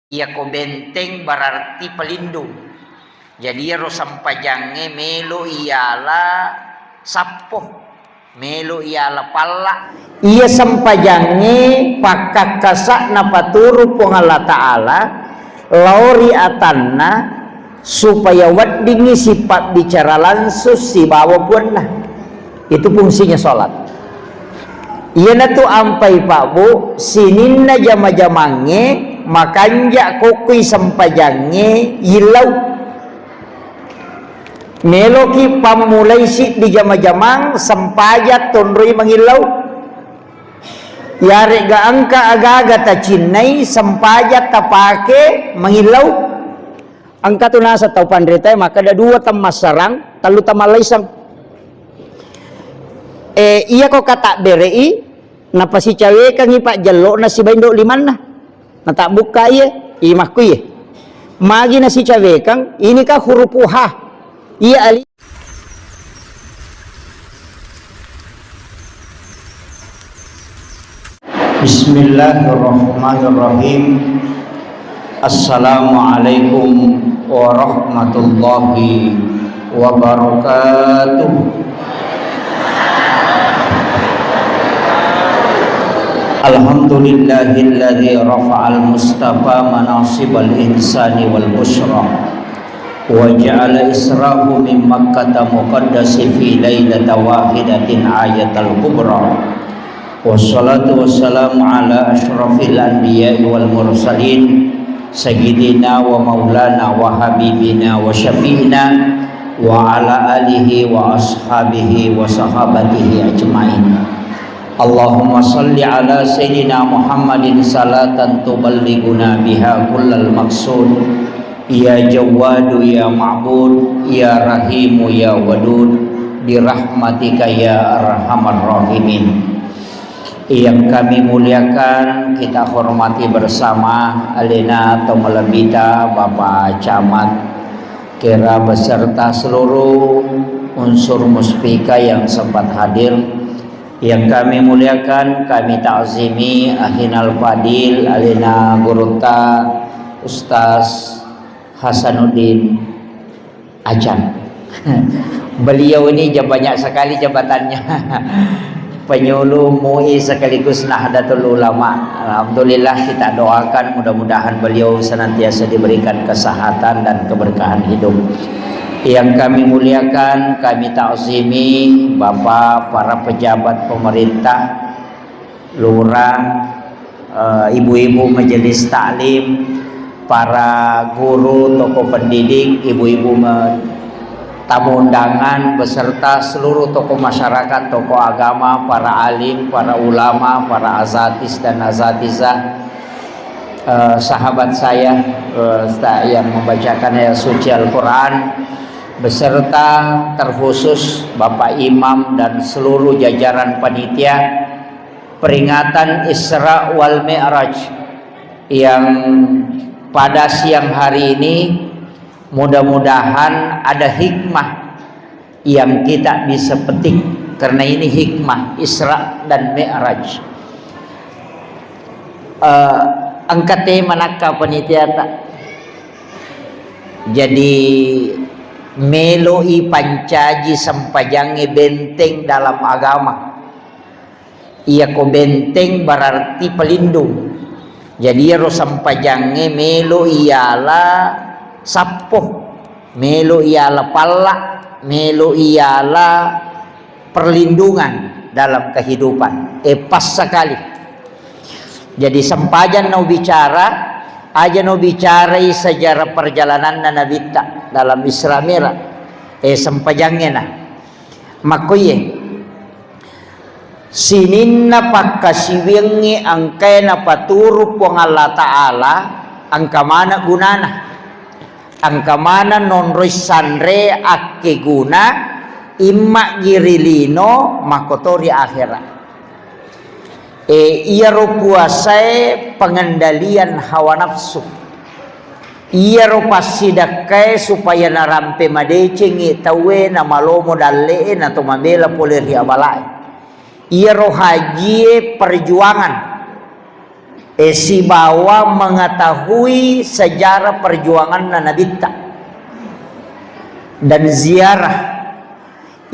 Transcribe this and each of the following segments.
Ia ko benteng berarti pelindung. Jadi ro sampajange melo iala sappo, melo iala palla. Ia sampajange pakakasa na paturu pong Allah Ta'ala lauri atanna supaya waddingi sifat bicara langsung si bawa punna. Itu fungsinya sholat. Ia na tu ampai pak bu sininna jama-jamange makanja kokui sampajange ilau meloki pamulai si di jama-jamang sampajat tondroi mangilau yare ga angka aga-aga ta cinnai sampajat ta pake mangilau angka tu nasa tau pandrita maka ada dua temas sarang talu tamalai sang iya kok kata berei napa si cawe kang ipak jelo na si baindo liman na tak buka iya imahku iya magi nasi cawe kang ini kah huruf ha iya ali. Bismillahirrahmanirrahim. Assalamualaikum warahmatullahi wabarakatuh. Alhamdulillahilladzi rafa'al mustafa manasibal insani wal busyra wa ja'ala israhu min makkata muqaddasi fi lailata wahidatin ayatal kubra wassalatu wassalamu ala asyrafil anbiya'i wal mursalin sayyidina wa maulana wa habibina wa syafi'ina wa ala alihi wa ashabihi wa sahabatihi ajma'in. Allahumma salli ala sayyidina Muhammadin salatan tuballighuna biha kullal maqsud ya jawadu ya ma'bud ya rahimu ya wadud birahmatika ya arhamar rahimin. Yang kami muliakan kita hormati bersama alena atau melebita Bapak Camat Kera beserta seluruh unsur muspika yang sempat hadir. Yang kami muliakan, kami ta'zimi Ahinal Fadil Alina Gurunta Ustaz Hasanuddin Ajan. Beliau ini banyak sekali jabatannya. Penyuluh MUI sekaligus Nahdlatul Ulama. Alhamdulillah kita doakan mudah-mudahan beliau senantiasa diberikan kesehatan dan keberkahan hidup. Yang kami muliakan, kami ta'zimi Bapak para pejabat pemerintah, lurah, ibu-ibu majelis taklim, para guru, tokoh pendidik, ibu-ibu tamu undangan beserta seluruh tokoh masyarakat, tokoh agama, para alim, para ulama, para azatis dan azatizah, sahabat saya yang membacakan ayat suci Al-Quran, beserta terkhusus Bapak Imam dan seluruh jajaran panitia peringatan Isra wal Mi'raj yang pada siang hari ini mudah-mudahan ada hikmah yang kita bisa petik karena ini hikmah Isra dan Mi'raj. Angkate manakah panitia tak? Jadi meloi pancaji sampajange benteng dalam agama. Ia ko benteng berarti pelindung. Jadi ro sampajange melo iala sappo, melo iala palla, melo iala perlindungan dalam kehidupan. Pas sekali. Jadi sampajan no bicara aja no bicarai sejarah perjalanan Nabi tak dalam Isra Mi'raj sampajangnya nah makoye sininna pakkasiwengi angkena paturu pong Allah Ta'ala angka mana gunana angka mana non sandre akke guna imma girilino makotori akhirat. Ia ro puasai pengendalian hawa nafsu. Ia ro pasidakai supaya narampe madece ngi tawe na malomo dalle na to mabela poleri abalai. Ia ro haji perjuangan si bawa mengetahui sejarah perjuangan Nabi dan ziarah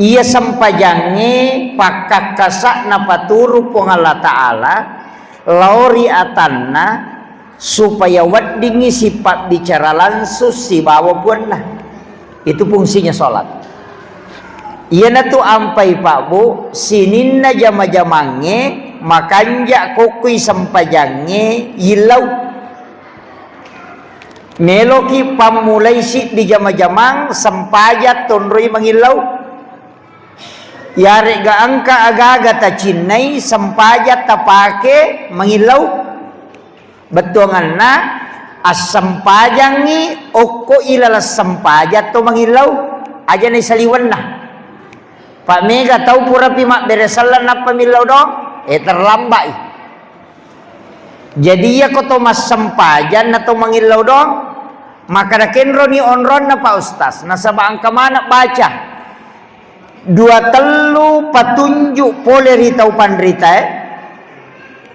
ia sampajange pakakasak na paturu pong Allah Ta'ala lauri atanna supaya waddingi sifat bicara langsung si bawa pun nah. Itu fungsinya sholat. Iya na tu ampai Pak Bu sininna jama-jamange makanja kokui sampajange ilau meloki pamulai si di jama-jamang sampajat tonroi mangilau yare ga angka aga-aga ta cinnai sampajat ta pake mangilau betuangan na as sampajangi oko ilala sampajat to mangilau aja ni saliwan nah Pak Mega tahu pura pimak beresalan na pamilau dong terlambat. Jadi ya koto mas sampajan atau mangilau dong maka dakenro ni onron na Pak Ustaz na sabang kamana baca dua telu patunjuk poleri tau pandrita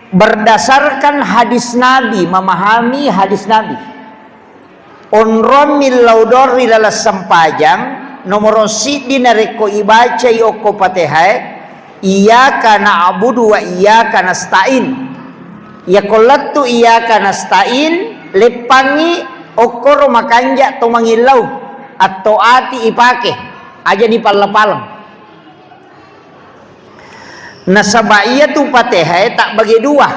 berdasarkan hadis Nabi memahami hadis Nabi onron milau dor ilala sampajang nomor si dinareko ibaca yoko patehai iyyaka na'budu wa iyyaka nasta'in ya kolatu iyyaka nasta'in lepangi okoro makanja to mangilau atau ati ipake aja di palang-palang nasabaiya tu patehai tak bagi dua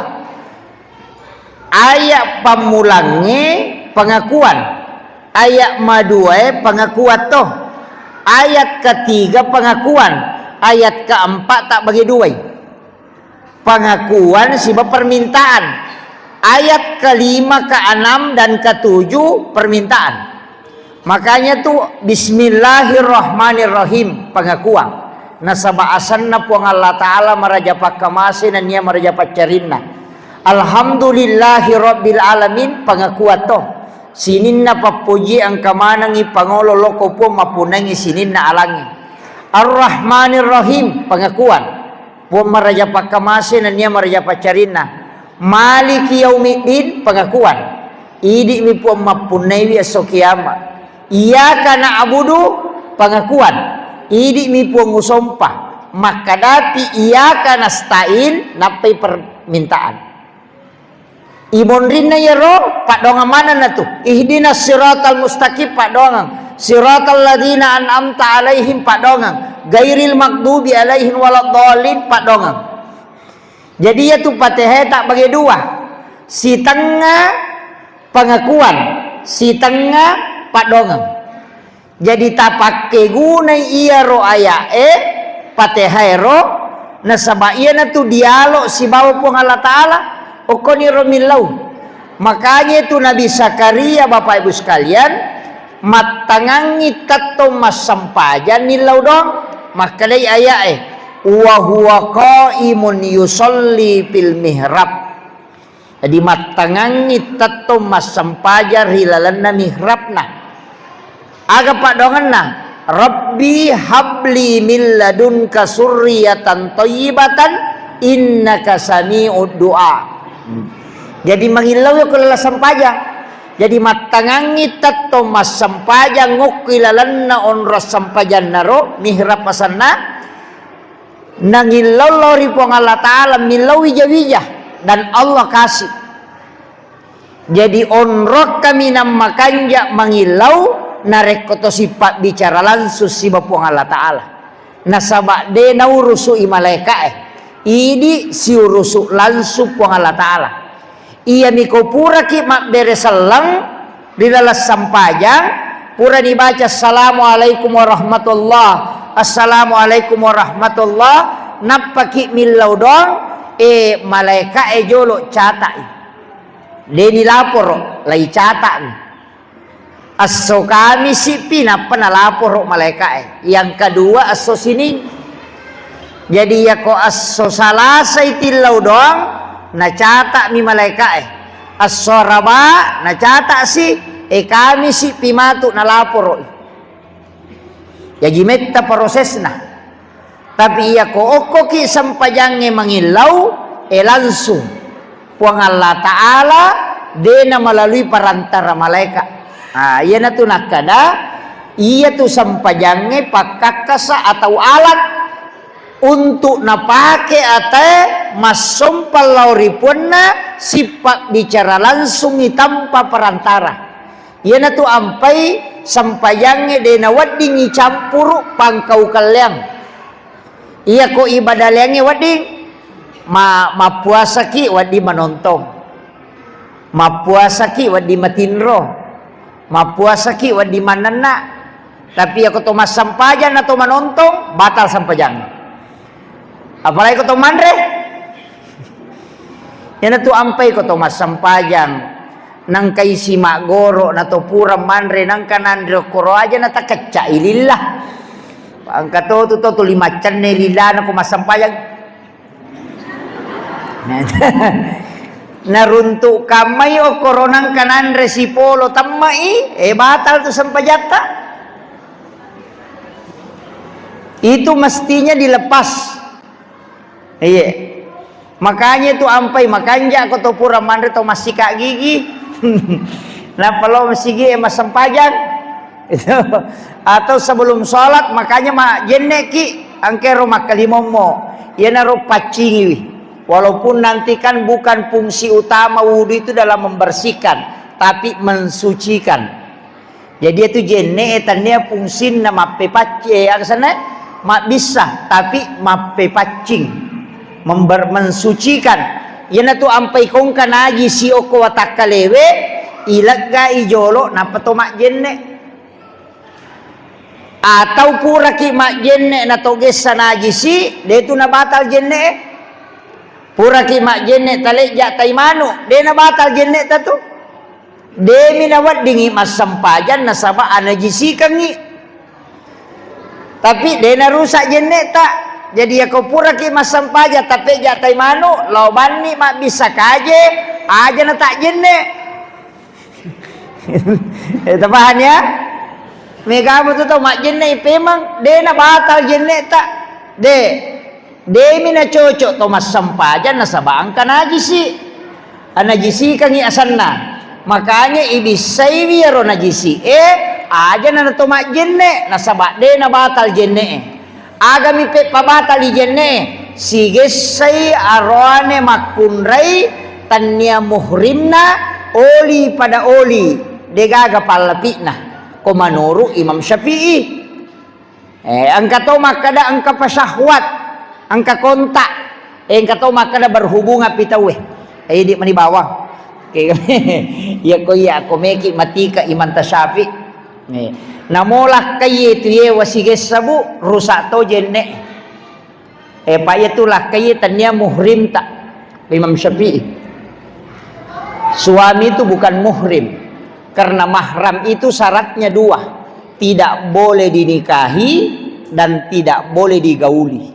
ayat pamulangnya pengakuan ayat madua pengakuan toh ayat ketiga pengakuan, ayat keempat tak bagi dua. Pengakuan sebab permintaan. Ayat kelima, keenam dan ketujuh permintaan. Makanya tuh Bismillahirrahmanirrahim pengakuan. Nasaba asanna puang Allah Ta'ala merajapak kamasin dan ia merajapak carinna. Alhamdulillahirabbil alamin pengakuan toh. Sininna papuji angka manangi pangolo loko po mapunangi sininna alangi Ar-Rahmanir Rahim pengakuan po maraja pakamase na niya maraja pacarina Maliki Yaumiddin pengakuan idi mi po mapunai esok kiamat Iyyaka na'budu pengakuan idi mi po ngusompah maka dati iyyaka nasta'in napai permintaan Ibonrinna ya roh pak dongang mana na tu ihdinas siratal mustaqim pak dongang siratal ladzina an'amta alaihim pak dongang gairil maghdubi alaihim waladdallin pak dongang jadi ya tu Fatihah tak bagi dua si tengah pengakuan si tengah pak dongang jadi tak pakai guna iya roh ayat Fatihah roh nasaba iya na tu dialog si bawa pun Allah Ta'ala okoni romilau makanya itu Nabi Zakaria Bapak Ibu sekalian matangangi tato mas sampajan nilau dong makalai ayat wa huwa qaimun yusolli fil mihrab jadi matangangi tato mas sampajan hilalanna mihrabna aga pak donganna Rabbi habli min ladunka surriyatan thayyibatan innaka sami'ud du'a. Jadi mangilau ya kula sampajang jadi matangangi tato mas sampajang ngukilalanna onros sampajan naro mihrab masanna nangilau lori pong Allah Ta'ala milau wija-wija dan Allah kasih jadi onrok kami namakanja mangilau narekoto sifat bicara langsung si bapong Allah Ta'ala nasabak de naurusui malaika ini si urusuk langsung puang Allah Ta'ala iya niko pura ki mak beresalang di dalam sampajang pura dibaca assalamualaikum warahmatullah assalamualaikum warahmatullah napaki milau dong malaika jolo catai deni lapor lai catak aso kami si pinapa na lapor malaika yang kedua aso sini jadi ya ko aso salasa itilaw doang nacatak mi malaika aso raba nacatak si kami si pimatu na lapor ya jimetta proses na tapi iya ko oko ki sampajangnya mangilaw langsung puang Allah Ta'ala dena melalui perantara malaikat. Iya na tu nakada iya tu sampajangnya pakakasa atau alat untuk napake ate masompal lauripunna sifat bicara langsung tanpa perantara. Iya na tu ampai sampajangnya dena wading campur pangkau kaliang. Iya ko ibadah liangnya wading ma puasa ki wadi manontong, ma puasa ki wadi matinro, ma puasa ki wadi manana. Tapi aku to mas sampajan atau manontong batal sampajang. Apalagi ko to manre. Yan tu ampai ko to mas sampajang nang kay si magoro na to pura manre nang kanandro koro aja na takatsa ilillah. Ang kato to limacan ne lila na ko masampayag. Naruntuk kamay o koronang kanan resipolo tamai batal tu sampajata. Itu mestinya dilepas. Iya. Makanya tu ampai makanya aku to pura manre to masika gigi. Nah kalau masigi mas sampajang itu atau sebelum sholat makanya mak jeneki angkero makalimomo ya naro pacingi. Walaupun nanti kan bukan fungsi utama wudhu itu dalam membersihkan, tapi mensucikan. Jadi itu jene etannya fungsi nama pepace aksana mak bisa, tapi mape pacing mensucikan. Yana tu ampai kong kanaji si oko watakalewe ilagga ijolo napato mak jenne. Atau pura ki mak jenne na toges sanaji si de tu na batal jenne. Pura ki mak jenne talejak taimanu de na batal jenne tatu. De minawat dingi mas sampajan na saba anajisi kangi. Tapi de na rusak jenne tak. Jadi aku pura ki mas sampaja tapi jak taimanu loban ni mak bisa kaje aja na tak jenne. Itu paham ya? Mega betul tu mak jenne pemang de na batal jenne tak de mina cocok to mas sampajan na sabang kanajisi anajisi kangi asanna makanya ibisai biaro najisi aja na to mak jenne na sabak de na batal jenne agami pe pabatal jenne sige sai arwane makunrai tanya muhrimna oli pada oli degaga palapina komanuru Imam Syafi'i. Angka to makada angka pasahwat, angka kontak. Angka to makada berhubungan pitawe. Di mani bawang. Ya ko ya ko meki matika Imam Syafi'i. Namolah kaye tuye wasiges sabu rusak to jenne. Payatulah kaye tanya muhrim tak Imam Syafi'i. Suami itu bukan muhrim. Karena mahram itu syaratnya dua, tidak boleh dinikahi dan tidak boleh digauli.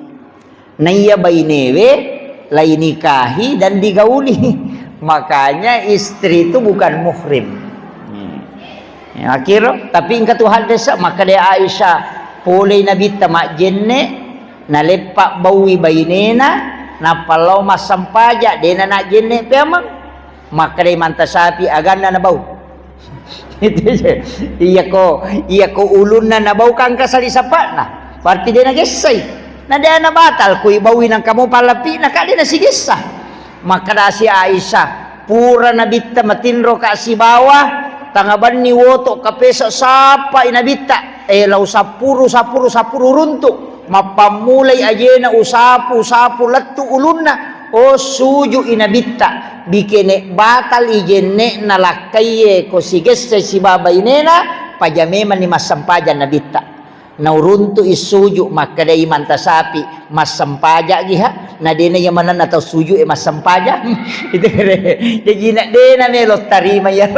Naya bainewe lain nikahi dan digauli. Makanya istri itu bukan muhrim. Akhirnya tapi ingkat Tuhan desa maka dia Aisyah boleh Nabi tamak jenne na lepak bawi bainena na palau masampaja dena nak jenne pemang maka dia mantasapi aganda na bau. Iya ko ulun na nabaw kang kasali sapat na parti dia nagesay na dia na batal ko ibawin ang kamu palapi na kali na sigisa maka da si Aisyah pura nabita matinro ka si bawah tangaban ni woto kapesa sapa inabita law sapuru runtuk mapamulay ajena usapu lattu ulunna o suju inabita bikene batal ijenne nalakaye ko siges si baba inena pajameman ni masampaja nabita nauruntu isuju maka day mantasapi masampaja giha na dena yamanan atau suju masampaja itu jadi nak dena melot tarima ya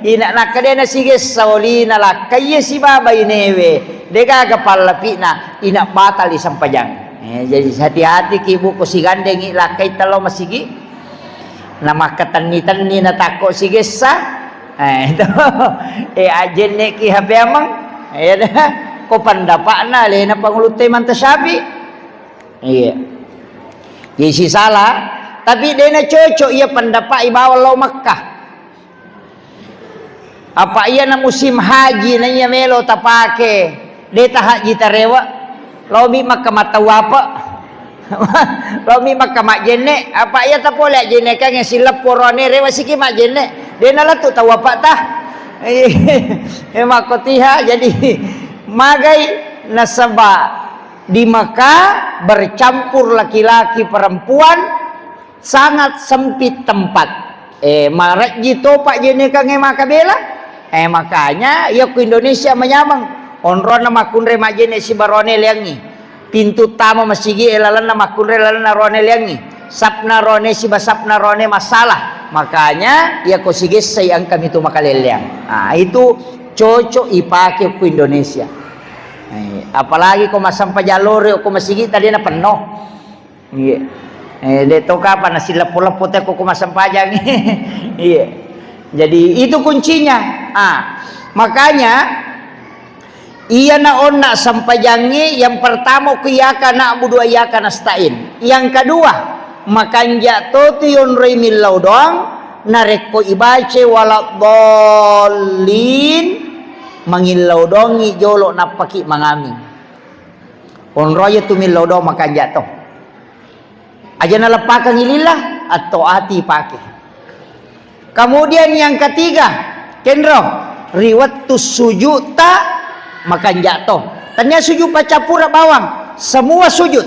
ina nakadena siges sauli nalakaye si baba inewe dega kapalapi na ina batal isampajang. Jadi hati-hati kibu ko si gandeng ilakay talo masigi na makatani-tani na tako sige sa ito ajen ne ki habi amang ko pandapa na le na pangulutay man tasabi iya si salah Tapi dia na cocok ia pendapat ibawa lau Makkah. Apa ia na musim haji na ia melo tapake. Dia tak haji tarewa. Lau mi Makkah matawa apa? Lau mi Makkah mak jene. Apa ia tak boleh jene kan yang silap porone rewa sikit mak jene. Dia na lah tu tahu apa tah. Emak kotiha jadi magai nasabah di Makkah bercampur laki-laki perempuan sangat sempit tempat. Maret gitu pak jene kang makabela. Makanya ya ke Indonesia menyamang onron nama kunre majene si barone liangi. Pintu tamu masjid elalan nama kunre elalan rone liangi. Sapna rone si basapna rone masalah. Makanya ya ko sige sayang kami tu makaleliang. Itu cocok ipake ke Indonesia. Apalagi kau masampa jalur kau masigi tadi na penuh. Iya. Deto kapan nasi lepo-lepo teh kau masampajang. Iya. Jadi itu kuncinya. Makanya iya na onna sampajangi yang pertama kiyaka na'budu wa iyyaka nasta'in. Yang kedua makanja totion remillau doang nareko ibace walad dolin mangilau dongi jolo napaki mangami. Onroya tumilau dong makan jatuh. Aja nalepakan ililah atau hati pakai. Kemudian yang ketiga, kendro riwat tu sujud tak makan jatuh. Tanya sujud pacapura bawang, semua sujud.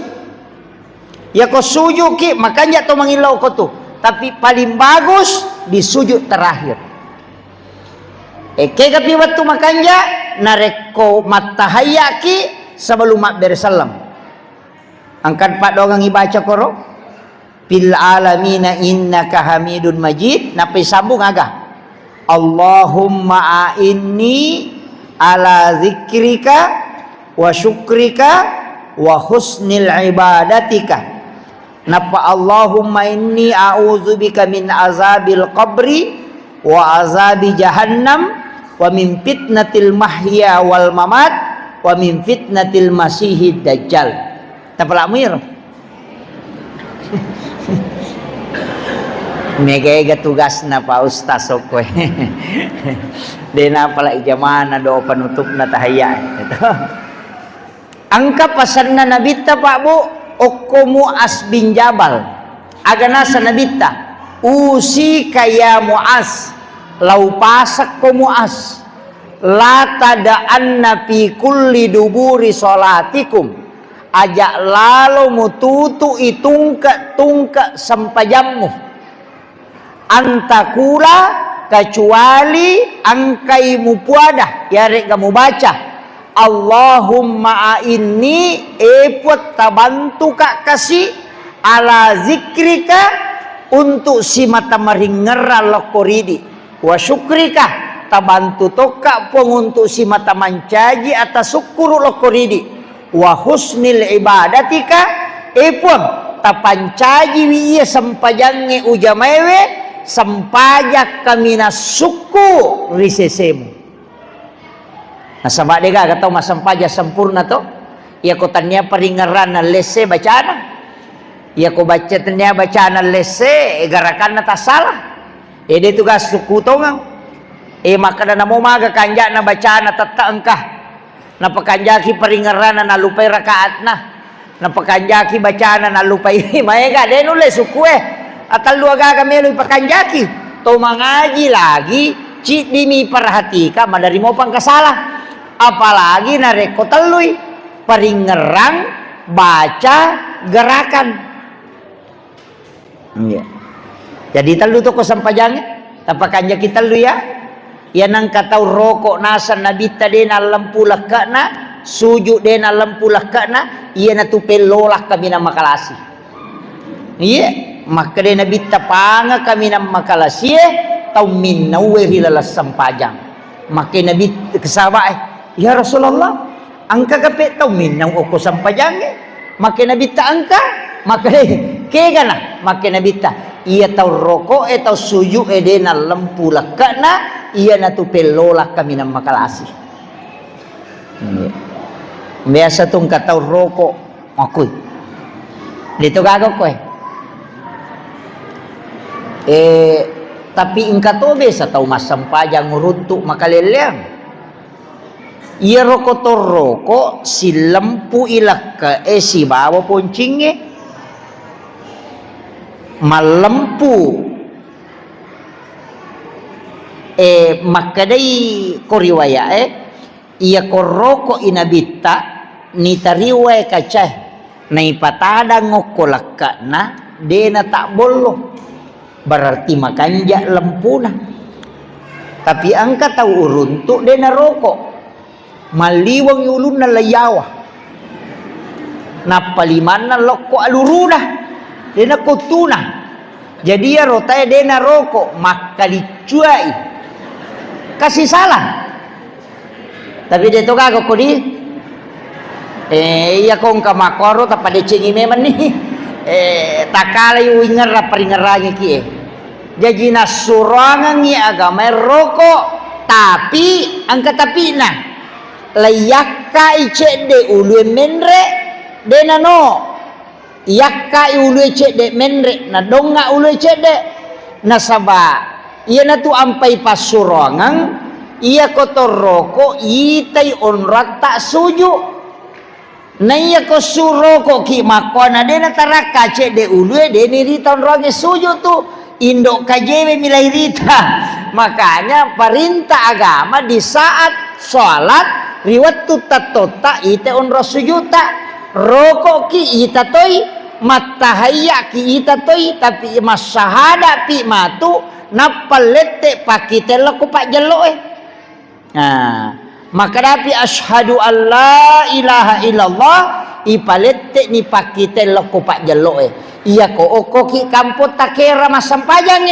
Ya kau sujud ki makan jatuh mangilau kau tu. Tapi paling bagus di sujud terakhir. Kapi waktu makanja nareko matahayaki sebelum mak bersalam. Angkat pak dongang ibaca koro. Fil alamina innaka hamidun majid. Napi sambung agak. Allahumma a'inni ala zikrika wa syukrika wa husnil ibadatika. Napa Allahumma inni a'udzubika min azabil qabri wa azabi jahannam wa min fitnatil mahya wal mamat wa min fitnatil masihid dajjal. Tapalak mir. Mega tugas na pa ustaz okoy. Dena pala ijamana do penutup na tahaya. Angka pasan na nabita Pak Bu Okko Mu'az bin Jabal. Agana sa nabita usi kaya Mu'az lau pasak ko Mu'az la tada'anna fi kulli duburi salatikum ajak lalu mututu itungka sampajammu antakula kecuali angkai mupuadah ya rek kamu baca Allahumma a'inni epot tabantu kak kasih ala zikrika untuk si mata maringera lokoridi wa syukrika tabantu toka pun untuk si mata mancaji atas syukur lokoridi wa husnil ibadatika epon tapancaji wiya sampajange ujamewe sampajak kami na suku risesemu. Nah sama dega kata mas sampaja sempurna to ya ko tanya peringaran na lese bacana ya ko baca tanya bacana lese garakan na tasalah dia tugas suku tongang maka na mo maga kanja na bacana tatta engkah na pakanjaki peringaran na lupai rakaat na pakanjaki bacana na lupai maega denule suku atal luaga kami lu pakanjaki to mangaji lagi cik dimi perhatika madari mo pang kasalah apalagi nareko telui peringerang baca gerakan iya. Jadi telu to ko sampajangnya tapakanja kita lu ya nang katau rokok nasa nabita dena lampu lakana sujud dena lampu lakana iya na tu pelolah kami na makalasi iya maka dena bita panga kami na makalasi tau minaweri lalas sampajang maka nabi kesaba ya Rasulullah angka kape tau minaw ako sampajang maka nabi ta angka maka kega na maka nabi ta iya tau rokok tau suju dena lampu lakana iya na tu pelolah kami na makalasi biasa tong katau rokok akoy dito gago ko Tapi ingka tobe sa tau masampajang nguruntuk makaleleang. Iya rokok toroko si lempu ilaka si bawa poncinge malempu makadai koriwaya iya koroko inabita ni tariway kacah na ipatada ngokolaka na dena tak bolo berarti makanja lempuna. Tapi angka tahu uruntuk dena rokok maliwang ulun na layawa napalimana loko aluruna dena kotuna. Jadi ya rotaya dena rokok makalicuai kasih salah. Tapi dia tu kagak kodi iya kong kamakoro tapade cengi meman nih takala yu ingar peringarangi kie. Jadi nasurangan ni agama rokok tapi angka tapi nah layakka icede ulu menre dena no yakka ulu icede menre na donga ulu icede nasaba iya na tu ampai pasurangan iya kotor rokok itai onrat tak suju na iya ko suroko ki makona dena taraka cede ulu deni riton roge suju tu indok kajewe milai rita. Makanya perintah agama di saat sholat riwat tuta ite onro sujuta rokok ki ita toy matahaya ki ita toy tapi masahada pi matu napalete pakite laku pak jelo maka dapi asyhadu alla ilaha illallah ipalete ni pakite laku pak jelo iya ko okoki kampot takera masampajang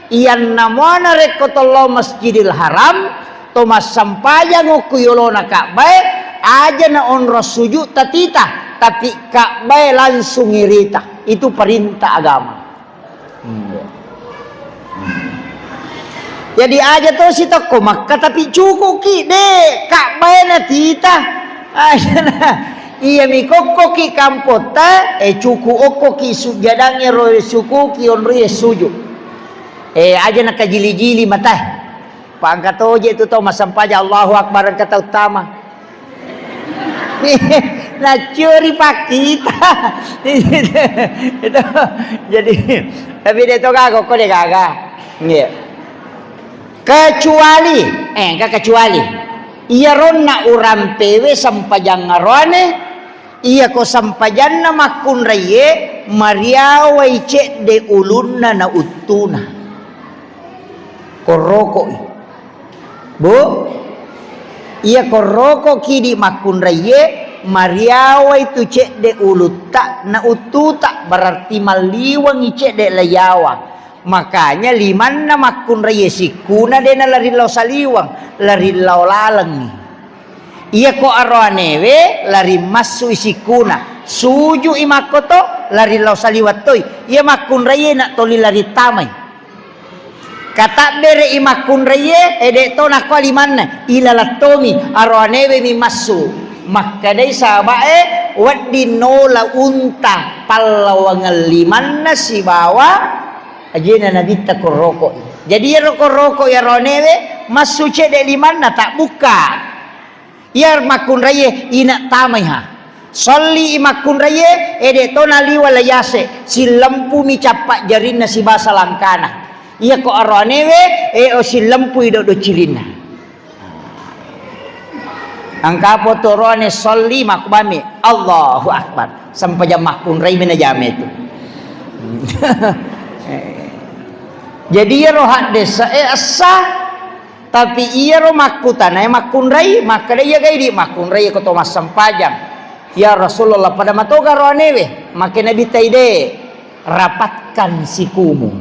iyan namona rekotollo masjidil haram to masampajang ukuyolona Ka'bah aja na onro sujud tatita tapi Ka'bah langsung irita. Itu perintah agama. Jadi aja tuh si toko Makkah tapi cukup ki deh Ka'bah na tita aja na iya mikoko ki kampota cukup oko ki sujadangnya roe suku ki onro sujud aja na kajili-jili mata pangkat oje itu tau masampaja Allahu Akbar kata utama nah curi pak kita itu jadi tapi dia tuh kagak kok dia kagak kecuali kecuali iya ronna uram pewe sampajang ngarone iya ko sampajanna makun raye mariawa ice de ulunna na utuna koroko bu iya koroko kidi makun raye mariawa itu cek de uluta na ututa berarti maliwang ice de layawa. Makanya limanna makun raye sikuna dena lari lau saliwang lari lau lalang iya ko arwanewe lari masu isikuna suju imakoto lari lau saliwat toy iya makun raye nak toli lari tamay kata bere imakun raye ede to nakwa limanna ilalatomi arwanewe mi masu maka dai sabae waddi nola unta palawangal limanna si bawa ajena nabita koroko. Jadi ya roko ya ronewe masuce de limanna tak buka. Ya makun raye ina tamai ha. Solli imakun raye ede tona liwa layase si lempu mi capak jarina si basa langkana. Iya ko aronewe o si lempu ido do cilina. Angka potorone solli makbami Allahu Akbar sampai jam makun raye menajame itu. Jadi ya rohat desa asah tapi iya roh makutan makun rai maka dia gaidi makun rai ko Thomas sampajang ya Rasulullah pada matoga roanewe maka Nabi taide rapatkan sikumu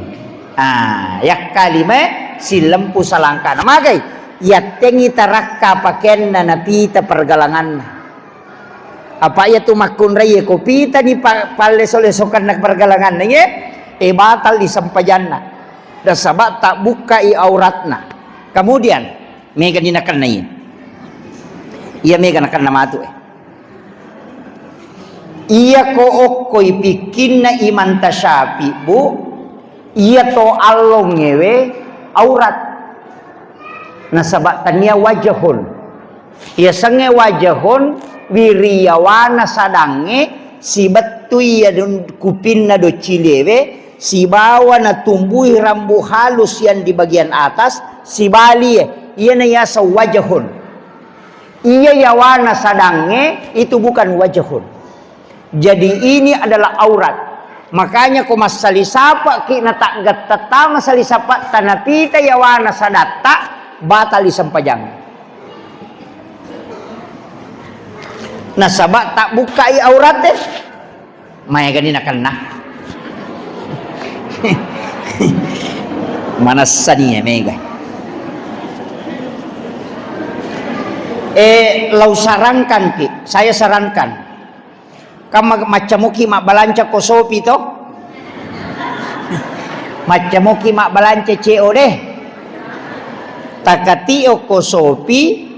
ya kalime si lempu salangkana magai ya tengi tarakka pakenna napita pergalangan apa ya tu makun rai ko pita di palle solesokan nak pergalangan ye batal di sampajanna dan sahabat tak bukai auratna. Kemudian mega dinakan nai. Ia mega nakan nama tu. Ia ko okoi bikinna iman tasyapi bu Iya to allong ngewe aurat. Nasabak tania wajahun. Iya sange wajahun wiriyawana sadange si betu iya kupinna do cilewe si bawa na tumbuhi rambu halus yang di bagian atas si bali iya na yasa wajahun. Iya yawana sadange itu bukan wajahun. Jadi ini adalah aurat. Makanya ko masalisapa ki na tak gattata masalisapa tanapita yawana sadatta batal isampajang. Nasabak tak bukai aurat maya ganina kana. Mana saniya mega. Lau sarankan ki, saya sarankan. Kamu macamuki mak balanca kosopi to? Macamuki mak balanca CO deh. Takatio kosopi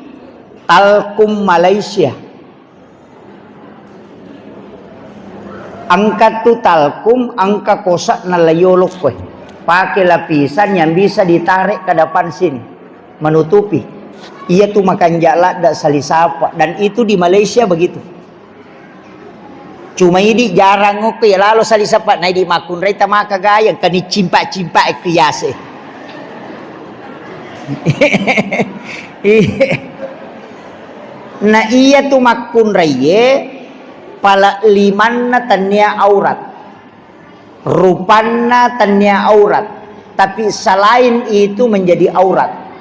talkum Malaysia. Angkat tu talkum, angka kosak na layolok ko. Pakai lapisan yang bisa ditarik ke depan sini, menutupi. Ia tu makan jalak dak salisapa dan itu di Malaysia begitu. Cuma ini jarang oke ya lalu salisapa na di makun reta maka gayang kani cimpak-cimpak kiase. Nah iya tu makun raye pala limanna tanya aurat. Rupanna tanya aurat. Tapi selain itu menjadi aurat.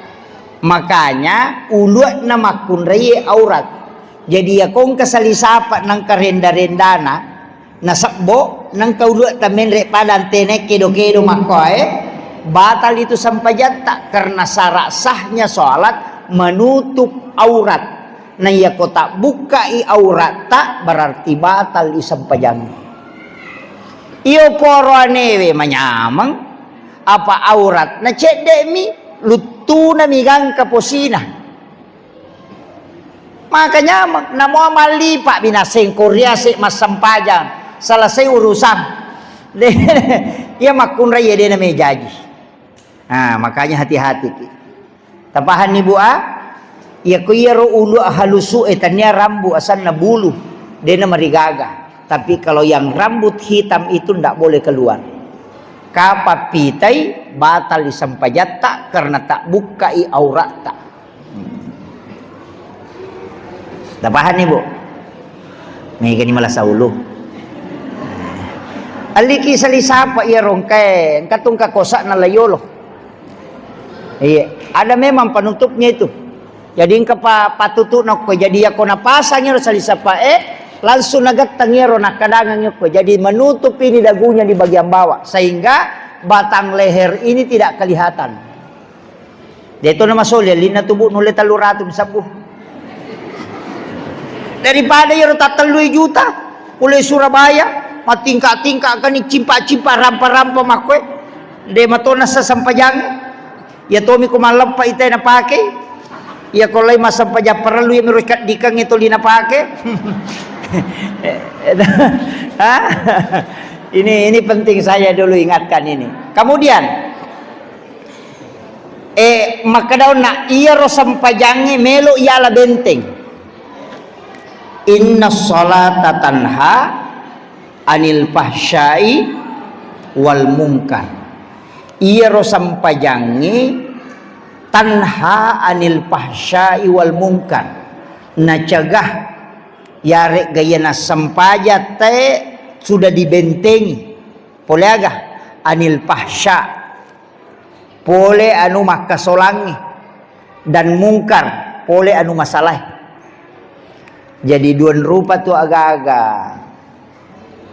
Makanya uluat na makun raye aurat. Jadi ya kong kasalisapa nang karenda-rendana nasakbo nang kauluat tamen rek padan tenek kedo-kedo makoy batal itu sampajata karena syarat sahnya sholat menutup aurat. Nah ya ko tak bukai aurat tak berarti batal isampajang. Iyo poro anewe manyamang apa aurat na cedemi lutuna migang kaposina. Makanya namo mali pak binaseng Korea sik mas sampajang selesai urusan. Ya makun raya dia namanya jaji. Nah makanya hati-hati ki. Tapahan ni bua, ya kuyero ulu halusu etanya rambu asan na bulu dia nama rigaga. Tapi kalau yang rambut hitam itu ndak boleh keluar. Kapapitai batal disampajata karena tak bukai aurat tak. Tapahan nih bu, nih ni malah saulu. Aliki salisapa ia rongkai, katung kakosak na layolo. Iya, ada memang penutupnya itu. Jadi engkau patutu nak jadi aku napasangnya salisapa langsung nagat tangiro nak kadangan ko. Jadi menutup ini dagunya di bagian bawah sehingga batang leher ini tidak kelihatan. Dia itu nama solya lina tubuh nulit taluratum sabuh. Daripada ya rota 3 juta oleh Surabaya matingka-tingka kan cimpa-cimpa rampa-rampa makwe de matona sa sampajang ya tomi ko malampa itay na pake ya kolay masampaja perlu ya merukat dikang itu lina pake. Ini penting saya dulu ingatkan ini. Kemudian maka daw na iya ro sampajangi melo iala benteng. Inna sholata tanha anil fahsyai wal munkar. Iya ro sampajangi tanha anil fahsyai wal munkar. Nacagah yare gaya na sampaja te sudah dibentengi. Pole agah anil fahsya. Pole anu makasolangi dan mungkar. Pole anu masalah. Jadi duan rupa tu agak-agak.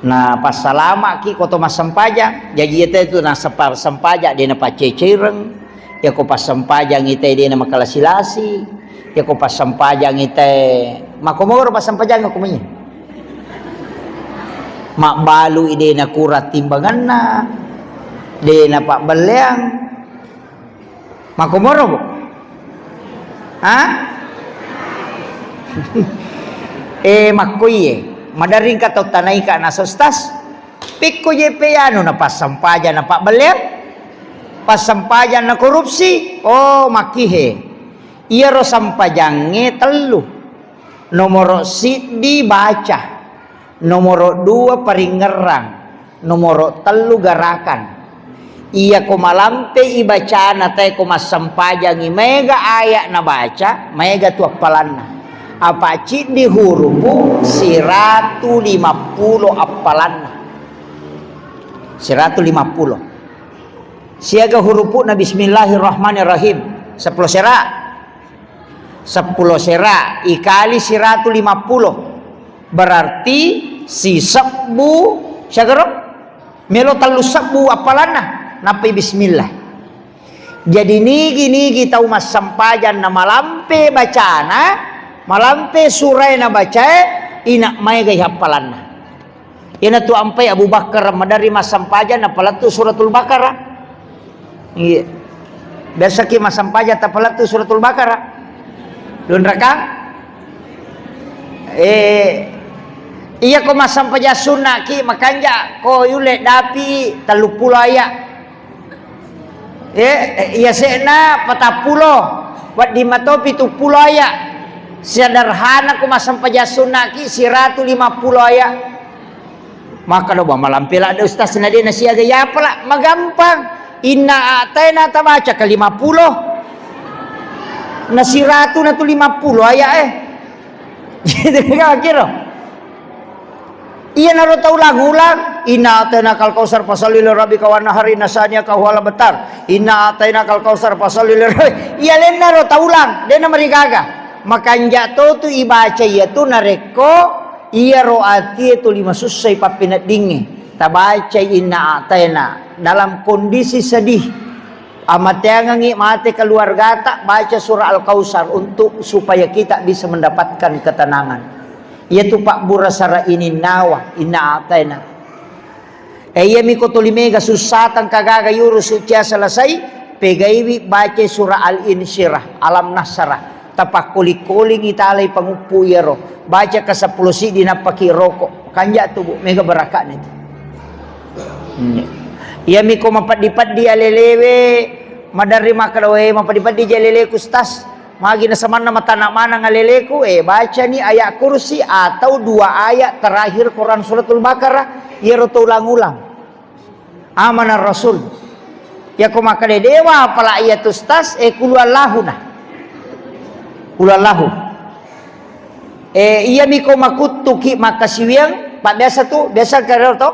Nah pas salama ki koto mas sampajang. Jadi itu na separ sampajang dia na pacecereng. Ya ko pas sampajang ite dia na makalasilasi. Ya ko pas sampajang ite makomoro pas sampajang ako manya. Mak balu ide na kurat timbangan na. Dia na pak beleang. Makomoro bu. Hah? Makuye madaring ka tau tanay ka na sostas Pikko JP ano na pasampajan na pak beliau, pasampajan na korupsi. Oh makihe, iya ro sampajange telu. Nomor di baca, nomor 2 paringerang, nomor 3 garakan. Iya ko malampe ibacana tay ko masampajangi mega ayak na baca, mega tu apalanna. Apa cid di hurupu 150 apalanna. 150. Siaga hurupu na bismillahirrahmanirrahim. 10 sera. 10 sera ikali 150. Berarti si sabbu syagaro melo talu sabbu apalanna. Napi bismillah. Jadi nigi tahu mas sampajan na malampe bacana, malampe surai na baca ina mai gai hafalanna. Ina tu ampai Abu Bakar madari mas sampajan na palatu suratul Baqarah. Iya. Biasa ki mas sampajan ta palatu suratul Baqarah. Dun raka? Iya ko mas sampajan sunnah ki makanja ko yule dapi 30 aya. Iya sena 40 wat di matopi 70 aya. Sederhana ko masampaja sunnah ki 150 aya. Maka do ba malampila ada ustaz na din siaga ya pala magampang. Inna atayna tabaca ke 50. Na 100 na tu 50 aya Gitu ka kira. Iya naro ulang-ulang. Inna atayna kal kausar fasalli li rabbika wa nahari nasanya ka huwal betar. Inna atayna kal kausar fasalli li rabbika. Iya len naro ulang. Dena marigaga. Makanja to tu ibaca iya tu nareko iya roati itu 5 susai papinat dingi. Tabaca inna atayna dalam kondisi sedih. Amateangangi mate keluarga tak baca surah Al-Kausar untuk supaya kita bisa mendapatkan ketenangan. Yaitu Pak Burasara ini nawa inna atayna. Iya miko tulimega susatan kagaga yuru sucia selesai pegaiwi baca surah Al-Insyirah alam nasarah tapak kulik-kuling italai pangupu yero baca ke 10 si dinapaki rokok kanja tubuh mega berakat itu. Iya miko mapat-dipat dia lelewe madari makarawe mapat-dipat dia lelewe kustas. Magi na saman na matanak mana ngaleleku baca ni ayat kursi atau 2 ayat terakhir Quran suratul Baqarah ya ulang-ulang amanah Rasul ya ko makade dewa pala ayat ustas kulallahu nah kulallahu iya miko makutu ki makasiwiang pak biasa tu biasa karo to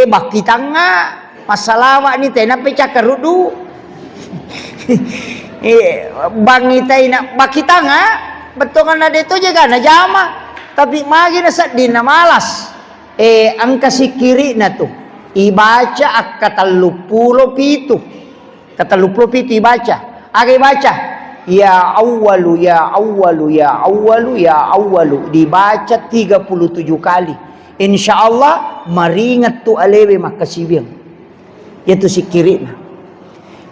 bakti tanga masalah ni tena pecah karudu bangitai nak bakita nga betongan na dito jaga na jama tapi magi na sa din na malas ang kasikiri na to ibaca akatalupuro pitu ibaca agay baca ya awwalu ya awwalu ya awwalu ya awwalu dibaca 37 kali insyaallah maringat tu alewe makasibiyang yaitu sikiri na.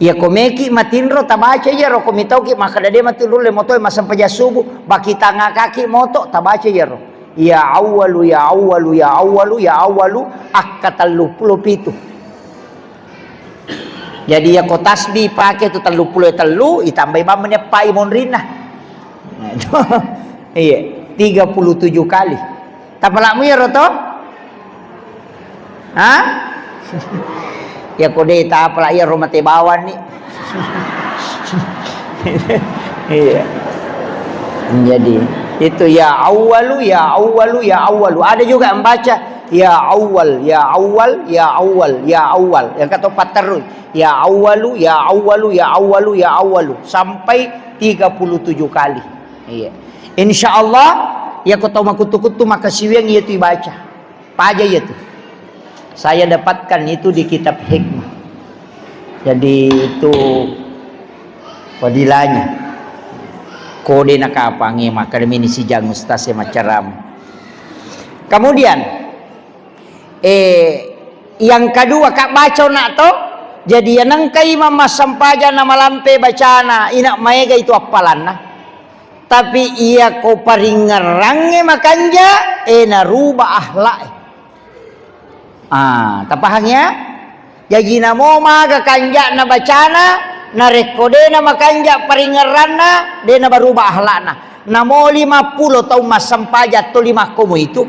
Ya komeki matinro tabaca ya ro komitau ki makadade matinro le moto masampaja subuh baki tanga kaki moto tabaca ya ro ya awwalu ya awwalu ya awwalu ya awwalu akatalupulu jadi ya ko tasbih pakai tu 33 itambai bamnya pai monrina iya 37 kali tapalamu ya ro to ha ya kode tak apa ya rumah tebawan nih iya jadi itu ya awwalu ya awwalu ya awwalu ada juga membaca ya awwal ya awwal ya awwal ya awwal yang kata paterus ya awwalu ya awwalu ya awwalu ya awwalu sampai 37 kali iya insyaallah ya kota makutu-kutu maka siweng itu dibaca apa aja itu saya dapatkan itu di kitab hikmah. Jadi itu wadilanya. Kode nakapangi maka demi si jang ustaz macaram. Kemudian yang kedua kak baca nak to jadi yang kai mama sampaja nama lampe bacana inak maega itu apalan nah. Tapi ia ko paringerange makanja na ruba ahlak. Tapahangnya jadi namo maga kanja na bacana na rekode na makanja paringeranna de na barubah ahlakna namo 50 tahun mas sampaja to 5 komo itu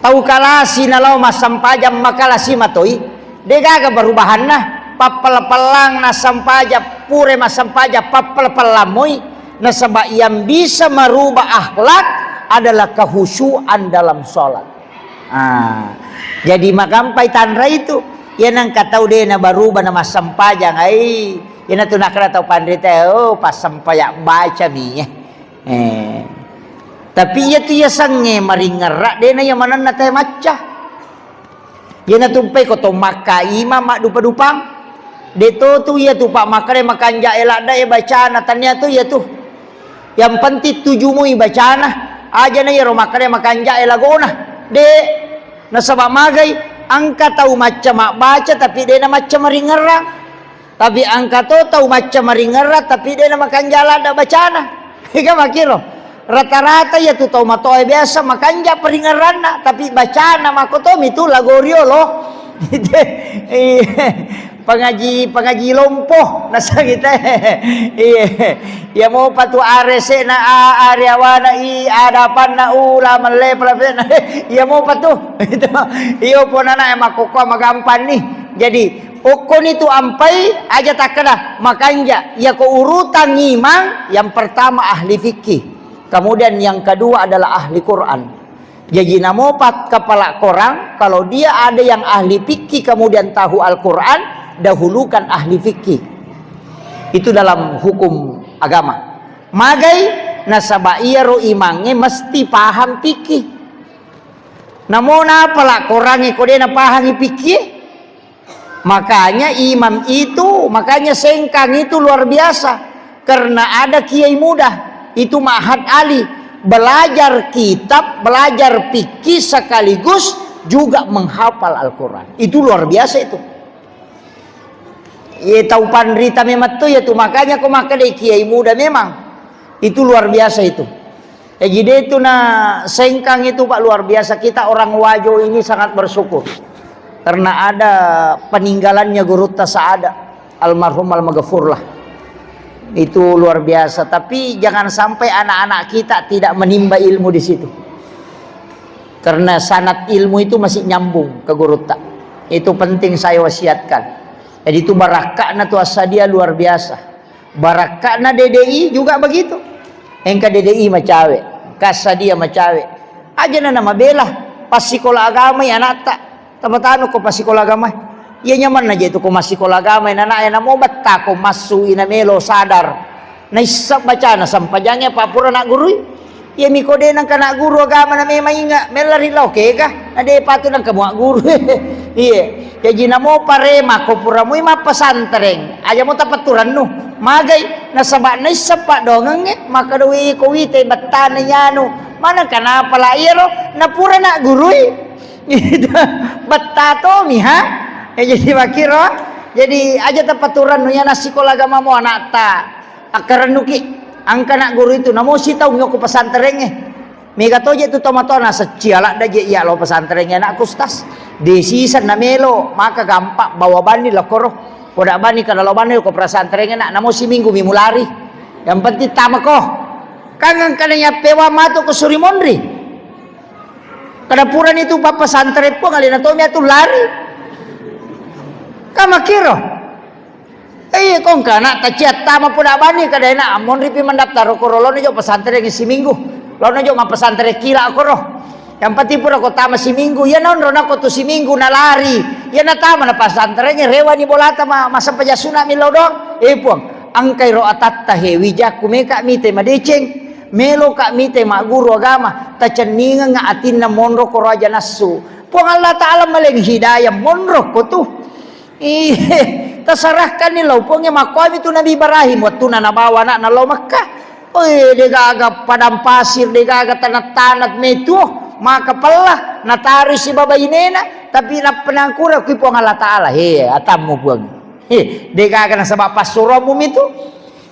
tau kalasi na law mas sampaja makalasi matoi de gaga barubahan na papal-palang na sampaja pure mas sampaja papal-palamoy na sabab yang bisa merubah akhlak adalah kehusyuan dalam sholat. Jadi magampai tanra itu yan ang kataw din na baruba na masampayang ay yan na tunakra tau pandrita pas sampaya baca mi tapi ya tu ya sange maringara din na yamanan na tayo matcha yan na tumpay ko to makaima mak dupa-dupang dito tu ya tu pak makare makanja elada baca na tanya tu ya tu yang penting tujumu ibaca na aja na ya makare makanja elagona de nasabak magay angka tahu macam mak baca tapi dia nak macam meringerang tapi angka tahu macam meringerang tapi dia nak makan jalan dak bacana ika makiro rata-rata ya tu tahu matoy biasa makan ja peringerana tapi bacana makotom itu lagorio loh pengaji lompoh nasa kita ya mau patu arese na aryawana i adapan na ula male pelapena ya mau patu itu iyo pun anak makoko magampan nih jadi okon itu ampai aja tak kena makanja ya ko urutan ngimang yang pertama ahli fikih kemudian yang kedua adalah ahli Quran. Jadi namo pat kepala korang kalau dia ada yang ahli fikih kemudian tahu Al-Quran dahulukan ahli fikih. Itu dalam hukum agama. Magai nasaba iya ro imange mesti paham fikih. Namo na pala korangi kode na paham fikih. Makanya imam itu, makanya sengkang itu luar biasa. Karena ada kiai muda itu Ma'had Ali belajar kitab, belajar fikih sekaligus juga menghafal Al-Quran. Itu luar biasa itu. Ya tahu pandrita memang tuh ya tuh makanya kau makan deh kiai muda memang itu luar biasa itu. Ya jadi itu nah sengkang itu Pak luar biasa kita orang Wajo ini sangat bersyukur karena ada peninggalannya Guru Tasa'ada almarhum al-Maghfur lah. Itu luar biasa tapi jangan sampai anak-anak kita tidak menimba ilmu di situ karena sanad ilmu itu masih nyambung ke Guru Ta. Itu penting saya wasiatkan. Jadi itu barakakna tu asadia luar biasa. Barakakna DDI juga begitu. Engka DDI macawe, kasadia macawe. Aja na nama bela pas sekolah agama ya anak tak. Tamatano ko pas sekolah agama. Iya nyaman aja itu ko mas sekolah agama na na mo batta ko masu ina melo sadar. Na isap baca na sampajangnya Pak Pura nak guru. Ya mikode nang kana guru agama na may mainga melari law ke ka. Ade patu nang kamu guru. Iya. Jadi namo parema ko pura mo ima pesantren. Aja mo tapaturan no. Magay nasaba na isapa dongeng maka dewi ko wite battana nyano. Mana kana pala iro na pura nak guru. Battato mi ha. Jadi makiro jadi aja tapaturan no yana sekolah agama mo anak ta. Akaran nuki angka nak guru itu namo si tahu ngoko pesantren mega toje tu tomatona seciala daje iya lo pesantrennya nak kustas di sisan na melo maka gampang bawa bani lah koro poda bani kana lo bani ko pesantrennya nak namo si minggu mimulari yang penting tama ko kangang kananya pewa mato ke Surimondri kada puran itu pa pesantren po ngalina to mi atu lari kama kiro kong kana taciat tama poda bani kada na amon ripi mendaftar ko rolo jo pesantren si minggu lono jo ma pesantren kila ako roh yang pati pura ko tama si minggu ya non rona ko tu si minggu na lari ya na tama na pesantrennya rewa ni bolata masa pajasuna mi lodong puang angkai ro atatta he wijaku me ka mite madeceng melo ka mite ma guru agama taceninga nga atin na monro ko raja nasu puang Allah taala maleng hidayah monro ko tu tasarahkan ni law puangnya makwami tu Nabi Ibrahim waktu na nabawa na law Makkah. Oi degaga padang pasir degaga tanat-tanat metu maka pelah natari si babai nena tapi na penangkura ku puang Allah taala he atamu puang he degaga na sabab pasuromu itu